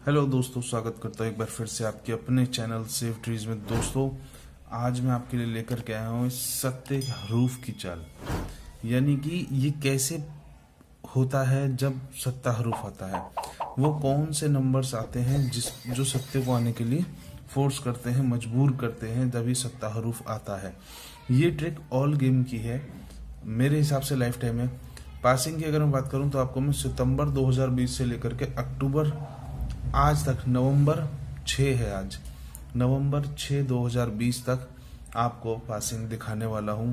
Hello दोस्तों, स्वागत करता हूँ एक बार फिर से आपके अपने चैनल सेफ ट्रीज में। दोस्तों, आज मैं आपके लिए लेकर के आया हूँ इस सत्ते हरूफ की चाल, यानी कि ये कैसे होता है जब सत्ता हरूफ आता है। वो कौन से नंबर्स आते हैं जो सत्ते को आने के लिए फोर्स करते हैं, मजबूर करते हैं, जब ये सत्ता हरूफ आता है। ये ट्रिक ऑल गेम की है, मेरे हिसाब से लाइफ टाइम है। पासिंग की अगर मैं बात करूं तो आपको मैं सितंबर 2020 से लेकर के अक्टूबर आज तक, नवंबर 6 है आज, नवंबर 6 2020 तक आपको पासिंग दिखाने वाला हूँ,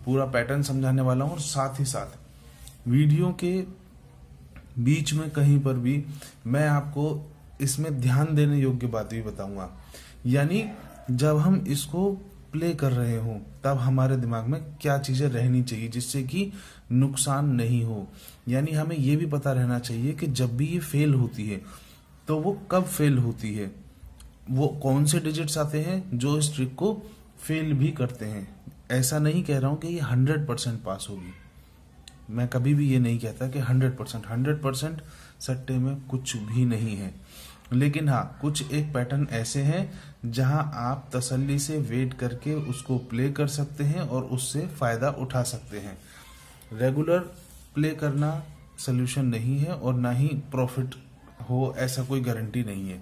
पूरा पैटर्न समझाने वाला हूँ, और साथ ही साथ वीडियो के बीच में कहीं पर भी मैं आपको इसमें ध्यान देने योग्य बात भी बताऊंगा। यानी जब हम इसको प्ले कर रहे हो तब हमारे दिमाग में क्या चीजें रहनी चाहिए जिससे कि नुकसान नहीं हो। यानी हमें ये भी पता रहना चाहिए कि जब भी ये फेल होती है तो वो कब फेल होती है, वो कौन से डिजिट्स आते हैं जो इस ट्रिक को फेल भी करते हैं। ऐसा नहीं कह रहा हूं कि ये 100% पास होगी, मैं कभी भी ये नहीं कहता कि 100% सट्टे में कुछ भी नहीं है। लेकिन हाँ, कुछ एक पैटर्न ऐसे हैं जहां आप तसल्ली से वेट करके उसको प्ले कर सकते हैं और उससे फायदा उठा सकते हैं। रेगुलर प्ले करना सोल्यूशन नहीं है और ना ही प्रॉफिट हो ऐसा कोई गारंटी नहीं है।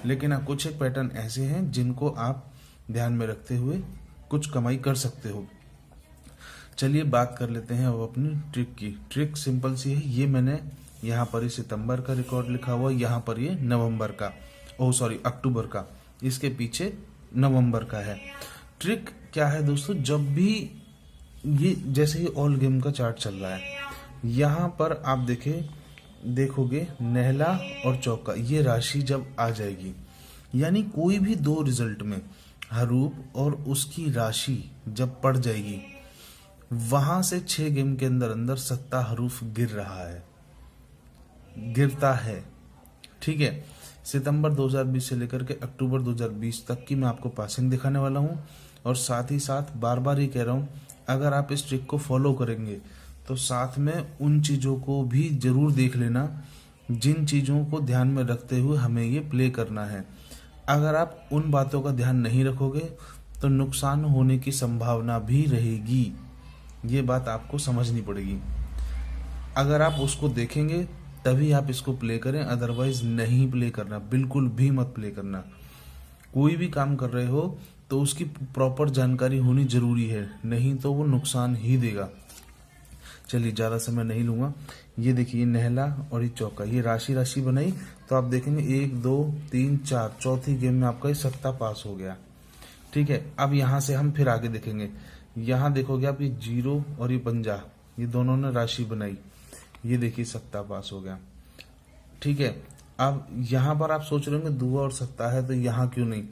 लेकिन हाँ, कुछ एक पैटर्न ऐसे हैं जिनको आप ध्यान में रखते हुए कुछ कमाई कर सकते हो। चलिए बात कर लेते हैं अब अपनी ट्रिक की। ट्रिक सिंपल सी है, ये मैंने यहाँ पर ही सितंबर का रिकॉर्ड लिखा हुआ, यहाँ पर ये नवंबर का, अक्टूबर का, इसके पीछे नवंबर का है। ट्रिक क्या है दोस्तों, जब भी ये जैसे ही ऑल गेम का चार्ट चल रहा है, यहाँ पर आप देखोगे नहला और चौका, ये राशि जब आ जाएगी, यानी कोई भी दो रिजल्ट में हरूफ और उसकी राशि जब पड़ जाएगी, वहां से 6 गेम के अंदर अंदर सत्ता हरूफ गिरता है। ठीक है, सितंबर 2020 से लेकर के अक्टूबर 2020 तक की मैं आपको पासिंग दिखाने वाला हूं, और साथ ही साथ बार बार ये कह रहा हूं, अगर आप इस ट्रिक को फॉलो करेंगे तो साथ में उन चीजों को भी जरूर देख लेना जिन चीजों को ध्यान में रखते हुए हमें ये प्ले करना है। अगर आप उन बातों का ध्यान नहीं रखोगे तो नुकसान होने की संभावना भी रहेगी, ये बात आपको समझनी पड़ेगी। अगर आप उसको देखेंगे तभी आप इसको प्ले करें, अदरवाइज नहीं प्ले करना, बिल्कुल भी मत प्ले करना। कोई भी काम कर रहे हो तो उसकी प्रॉपर जानकारी होनी जरूरी है, नहीं तो वो नुकसान ही देगा। चलिए ज्यादा समय नहीं लूंगा। ये देखिए नहला और ये चौका, ये राशि बनाई तो आप देखेंगे 1 2 3 4, चौथी गेम में आपका ये सत्ता पास हो गया। ठीक है, अब यहाँ से हम फिर आगे देखेंगे। यहाँ देखोगे आप, ये 0 और ये 50, ये दोनों ने राशि बनाई, ये देखिए सत्ता पास हो गया। ठीक है, अब यहाँ पर आप सोच रहे होंगे दुआ और सत्ता है तो यहाँ क्यों नहीं।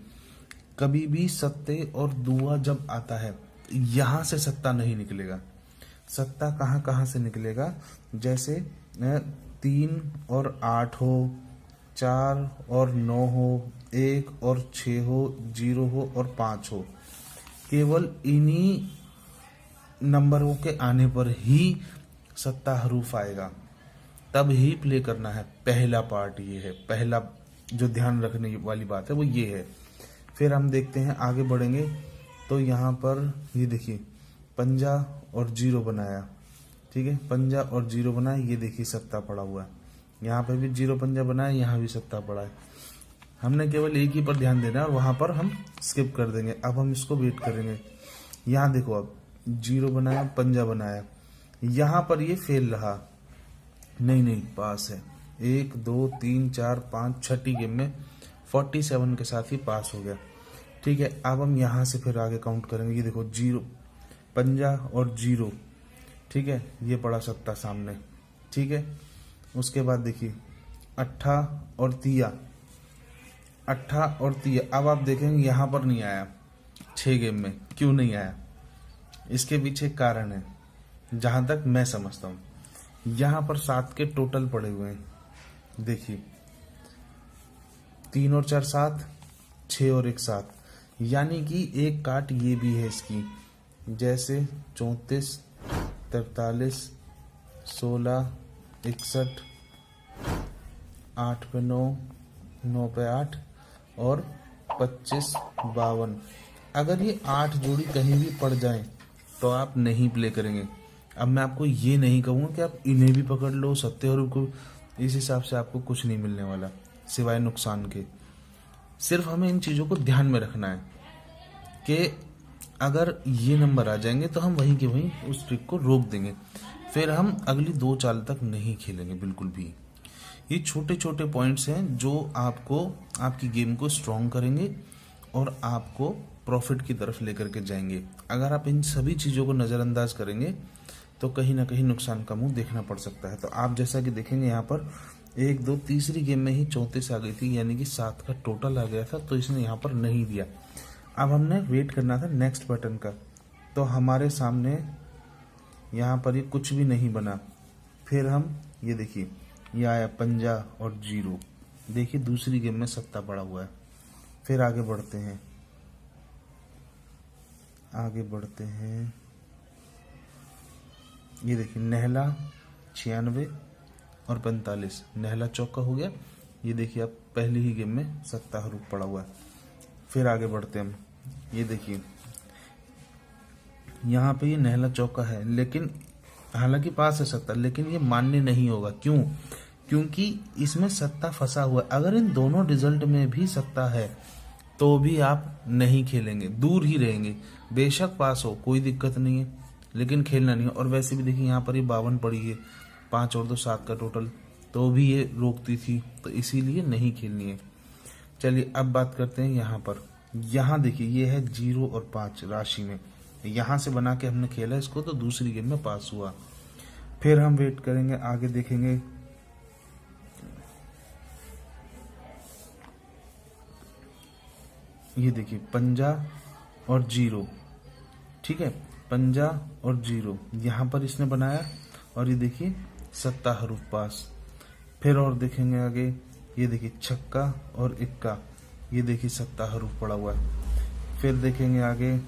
कभी भी सत्ते और दुआ जब आता है यहाँ से सत्ता नहीं निकलेगा। सत्ता कहाँ कहाँ से निकलेगा, जैसे 3 और 8 हो, 4 और 9 हो, 1 और 6 हो, 0 हो और 5 हो। केवल इन्हीं नंबरों के आने पर ही सत्ता हरूफ आएगा, तब ही प्ले करना है। पहला पार्ट ये है, पहला जो ध्यान रखने वाली बात है वो ये है। फिर हम देखते हैं, आगे बढ़ेंगे तो यहाँ पर ये देखिए पंजा और 0 बनाया। ठीक है, पंजा और 0 बनाया, ये देखिए सत्ता पड़ा हुआ है। यहाँ पे भी 0 पंजा बनाया, यहाँ भी सत्ता पड़ा है। हमने केवल एक ही पर ध्यान देना है और वहां पर हम स्किप कर देंगे। अब हम इसको वेट करेंगे। यहाँ देखो, अब 0 बनाया, पंजा बनाया, यहाँ पर ये फेल रहा, नहीं पास है। 1 2 3 4 5, छठी गेम में 47 के साथ ही पास हो गया। ठीक है, अब हम यहाँ से फिर आगे काउंट करेंगे। ये देखो 0 पंजा और 0, ठीक है, ये पड़ा सत्ता सामने। ठीक है, उसके बाद देखिए 8 और तिया, 8 और तिया। अब आप देखेंगे यहाँ पर नहीं आया 6 गेम में, क्यों नहीं आया, इसके पीछे कारण है जहां तक मैं समझता हूं। यहाँ पर 7 के टोटल पड़े हुए हैं, देखिए 3 और 4 7, 6 और 1 7, यानी कि एक काट ये भी है इसकी, जैसे 34 43 16 61 8 पे 9 9 पे 8 और 25 52। अगर ये 8 जोड़ी कहीं भी पड़ जाए तो आप नहीं प्ले करेंगे। अब मैं आपको ये नहीं कहूँगा कि आप इन्हें भी पकड़ लो 70 को, इस हिसाब से आपको कुछ नहीं मिलने वाला सिवाय नुकसान के। सिर्फ हमें इन चीज़ों को ध्यान में रखना है कि अगर ये नंबर आ जाएंगे तो हम वहीं के वहीं उस ट्रिक को रोक देंगे, फिर हम अगली 2 चाल तक नहीं खेलेंगे बिल्कुल भी। ये छोटे छोटे पॉइंट्स हैं जो आपको आपकी गेम को स्ट्रॉन्ग करेंगे और आपको प्रॉफिट की तरफ लेकर के जाएंगे। अगर आप इन सभी चीज़ों को नज़रअंदाज करेंगे तो कहीं ना कहीं नुकसान का मुंह देखना पड़ सकता है। तो आप जैसा कि देखेंगे यहाँ पर 1 2 तीसरी गेम में ही 34 आ गई थी, यानी कि 7 का टोटल आ गया था, तो इसने यहाँ पर नहीं दिया। अब हमने वेट करना था नेक्स्ट पैटर्न का, तो हमारे सामने यहाँ पर ये कुछ भी नहीं बना। फिर हम ये देखिए ये आया 50 और 0, देखिए दूसरी गेम में 7 पड़ा हुआ है। फिर आगे बढ़ते हैं, ये देखिए नहला 96 और 45, नहला चौका हो गया। ये देखिए अब पहली ही गेम में 7 हरूफ पड़ा हुआ है। फिर आगे बढ़ते हैं हम, ये देखिए यहाँ पे ये नहला चौका है, लेकिन हालांकि पास है 7, लेकिन ये मान्य नहीं होगा। क्यों? क्योंकि इसमें 7 फंसा हुआ है। अगर इन दोनों रिजल्ट में भी 7 है तो भी आप नहीं खेलेंगे, दूर ही रहेंगे। बेशक पास हो कोई दिक्कत नहीं है, लेकिन खेलना नहीं है। और वैसे भी देखिए यहाँ पर ये 52 पड़ी है, 5 और 2 7 का टोटल, तो भी ये रोकती थी, तो इसीलिए नहीं खेलनी है। चलिए अब बात करते हैं यहाँ पर। यहाँ देखिए ये है 0 और 5 राशि में, यहाँ से बना के हमने खेला इसको, तो दूसरी गेम में पास हुआ। फिर हम वेट करेंगे, आगे देखेंगे। ये देखिए 50 और 0, ठीक है, 50 और 0 यहाँ पर इसने बनाया, और ये देखिए 7 हरूफ पास। फिर और देखेंगे आगे, ये देखिए छक्का और इक्का, ये देखिए 7 हरूफ पड़ा हुआ है। फिर देखेंगे आगे,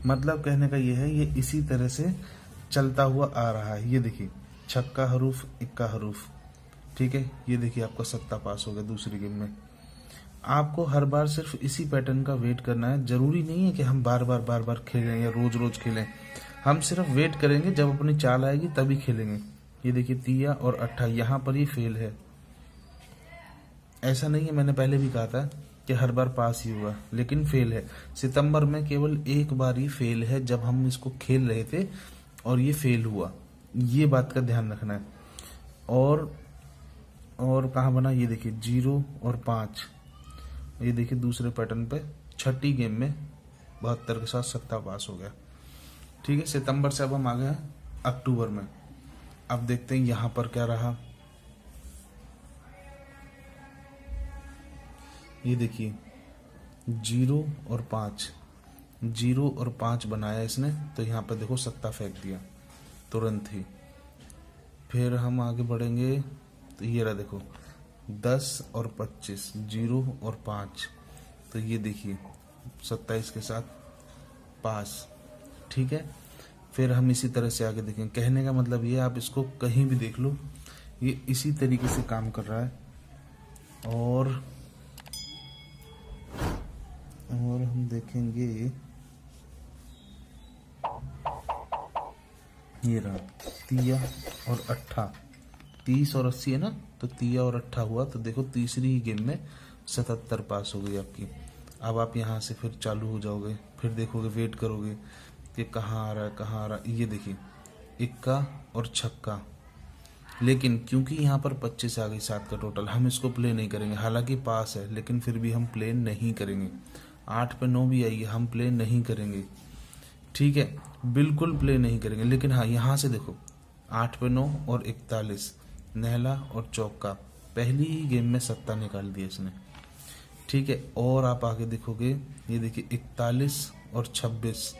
मतलब कहने का ये है ये इसी तरह से चलता हुआ आ रहा है। ये देखिए छक्का हरूफ, इक्का हरूफ, ठीक है। ये देखिए आपका 7 पास हो गया दूसरी गेम में। आपको हर बार सिर्फ इसी पैटर्न का वेट करना है। जरूरी नहीं है कि हम बार बार खेलें या रोज रोज खेलें, हम सिर्फ वेट करेंगे, जब अपनी चाल आएगी तभी खेलेंगे। ये देखिए 3 और 8, यहाँ पर ये फेल है। ऐसा नहीं है, मैंने पहले भी कहा था कि हर बार पास ही हुआ, लेकिन फेल है। सितंबर में केवल एक बार ही फेल है, जब हम इसको खेल रहे थे और ये फेल हुआ, ये बात का ध्यान रखना है। और कहाँ बना, ये देखिए 0 और 5, ये देखिए दूसरे पैटर्न पे छठी गेम में 72 के साथ 7 पास हो गया, ठीक है। सितंबर से अब हम आ गए हैं अक्टूबर में। अब देखते हैं यहाँ पर क्या रहा। ये देखिए 0 और 5, 0 और 5 बनाया इसने, तो यहाँ पे देखो 7 फेंक दिया तुरंत ही। फिर हम आगे बढ़ेंगे, तो ये रहा देखो 10 और 25, 0 और 5, तो ये देखिए 27 के साथ पास, ठीक है। फिर हम इसी तरह से आगे देखेंगे। कहने का मतलब ये, आप इसको कहीं भी देख लो, ये इसी तरीके से काम कर रहा है। और हम देखेंगे, ये रहा 30 और 8, 30 और 80 है ना, तो 30 और 8 हुआ, तो देखो तीसरी ही गेम में 77 पास हो गई आपकी। अब आप यहाँ से फिर चालू हो जाओगे, फिर देखोगे, वेट करोगे कि कहाँ आ रहा है। ये देखिए इक्का और छक्का, लेकिन क्योंकि यहाँ पर 25 आ गई 7 का टोटल, हम इसको प्ले नहीं करेंगे। हालांकि पास है, लेकिन फिर भी हम प्ले नहीं करेंगे। 8 पे 9 भी आई है, हम प्ले नहीं करेंगे, ठीक है, बिल्कुल प्ले नहीं करेंगे। लेकिन हाँ, यहाँ से देखो 8 पे 9 और 41, नहला और चौका, पहली ही गेम में 7 निकाल दिया इसने, ठीक है। और आप आगे देखोगे, ये देखिए 41 और 26,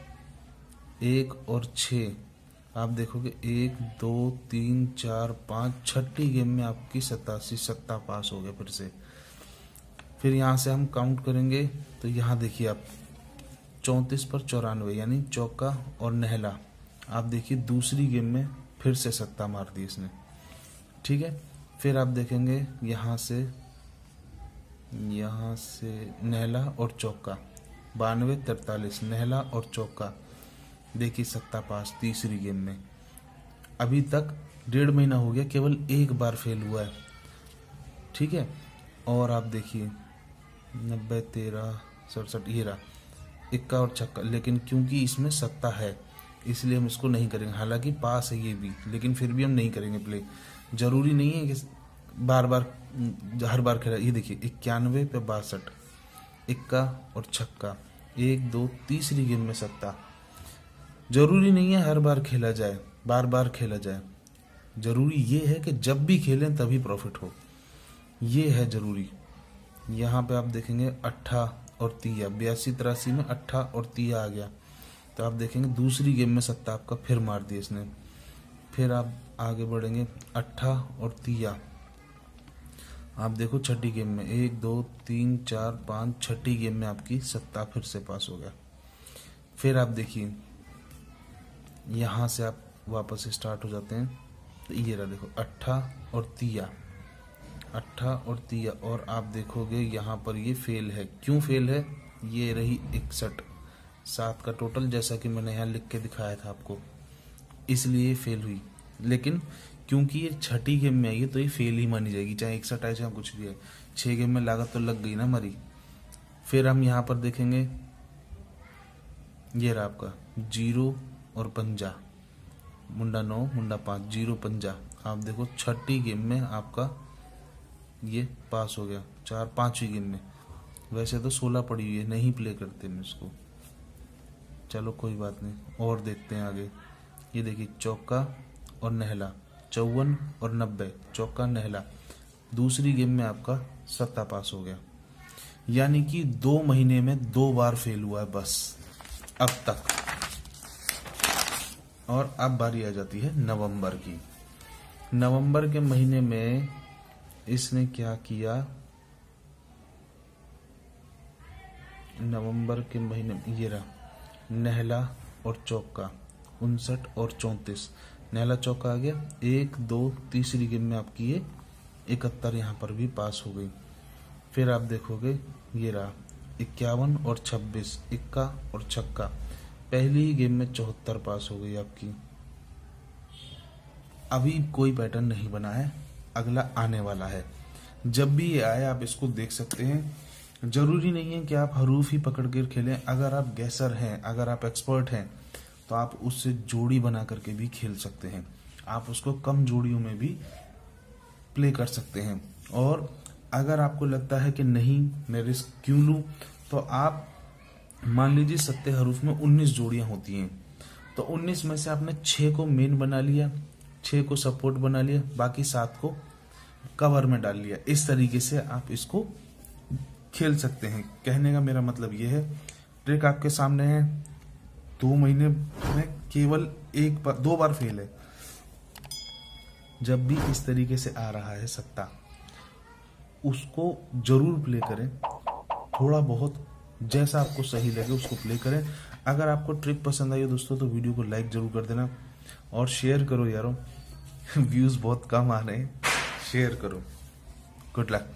1 और 6, आप देखोगे 1 2 3 4 5, छठी गेम में आपकी 87 7 पास हो गया फिर से। फिर यहाँ से हम काउंट करेंगे, तो यहाँ देखिए आप 34 पर 94, यानी चौका और नहला, आप देखिए दूसरी गेम में फिर से 7 मार दी इसने, ठीक है। फिर आप देखेंगे यहाँ से यहाँ से नहला और चौका, 92-43 नहला और चौका। देखिए सत्ता पास तीसरी गेम में। अभी तक 1.5 महीना हो गया, केवल एक बार फेल हुआ है, ठीक है। और आप देखिए 90, 13, 67 ये रहा, इक्का और छक्का। लेकिन क्योंकि इसमें सत्ता है इसलिए हम इसको नहीं करेंगे। हालांकि पास है ये भी, लेकिन फिर भी हम नहीं करेंगे प्ले। जरूरी नहीं है कि बार बार हर बार खेला। ये देखिए 91 पे 62, इक्का और छक्का, 1, 2, तीसरी गेम में सत्ता। जरूरी नहीं है हर बार खेला जाए, बार बार खेला जाए। जरूरी ये है कि जब भी खेलें तभी प्रॉफिट हो, ये है जरूरी। यहाँ पे आप देखेंगे 8 और 30, 82, 83 में 8 और 30 आ गया। तो आप देखेंगे दूसरी गेम में सत्ता आपका फिर मार दिया इसने। फिर आप आगे बढ़ेंगे 8 और 30। आप देखो छठी गेम में 1, 2, 3, 4, 5, छठी गेम में आपकी सत्ता फिर से पास हो गया। फिर आप देखिए यहाँ से आप वापस स्टार्ट हो जाते हैं। तो ये रहा देखो 8 और 30, 8 और 30। और आप देखोगे यहाँ पर ये फेल है। क्यों फेल है? ये रही 61, 7 का टोटल, जैसा कि मैंने यहाँ लिख के दिखाया था आपको, इसलिए फेल हुई। लेकिन क्योंकि ये छठी गेम में आई है तो ये फेल ही मानी जाएगी, चाहे 61 आए चाहे कुछ भी है। 6 गेम में लागत तो लग गई ना हमारी। फिर हम यहाँ पर देखेंगे ये रहा आपका 0 और पंजा, मुंडा 9 मुंडा 5, 0 पंजा। आप देखो छठी गेम में आपका ये पास हो गया, 5वीं गेम में। वैसे तो 16 पड़ी हुई है, नहीं प्ले करते हैं इसको, चलो कोई बात नहीं। और देखते हैं आगे। ये देखिए चौका और नहला, 54 और 90, चौका नहला। दूसरी गेम में आपका सत्ता पास हो गया। यानी कि 2 महीने में 2 बार फेल हुआ है बस अब तक। और अब बारी आ जाती है नवंबर की। नवंबर के महीने में इसने क्या किया? नवंबर के महीने में ये रहा नहला और चौका, 59 और 34। नहला चौका आ गया, 1, 2, तीसरी गेम में आपकी ये 71 यहाँ पर भी पास हो गई। फिर आप देखोगे ये रहा 51 और 26, इक्का और छक्का। पहली ही गेम में 74 पास हो गई आपकी। अभी कोई पैटर्न नहीं बना है, अगला आने वाला है। जब भी ये आए आप इसको देख सकते हैं। जरूरी नहीं है कि आप हरूफ ही पकड़ कर खेलें। अगर आप गैसर हैं, अगर आप एक्सपर्ट हैं, तो आप उससे जोड़ी बना करके भी खेल सकते हैं। आप उसको कम जोड़ियों में भी प्ले कर सकते हैं। और अगर आपको लगता है कि नहीं मैं रिस्क क्यों लूं, तो आप मान लीजिए 7 हरूफ में 19 जोड़ियां होती हैं, तो 19 में से आपने 6 को मेन बना लिया, 6 को सपोर्ट बना लिया, बाकी 7 को कवर में डाल लिया। इस तरीके से आप इसको खेल सकते हैं। कहने का मेरा मतलब ये है, ट्रिक आपके सामने है। 2 महीने में केवल 2 बार फेल है। जब भी इस तरीके से आ रहा है सत्ता, उसको जरूर प्ले करें। थोड़ा बहुत जैसा आपको सही लगे उसको प्ले करें। अगर आपको ट्रिक पसंद आई हो दोस्तों, तो वीडियो को लाइक जरूर कर देना और शेयर करो यारों। व्यूज बहुत कम आ रहे हैं, शेयर करो। Good luck.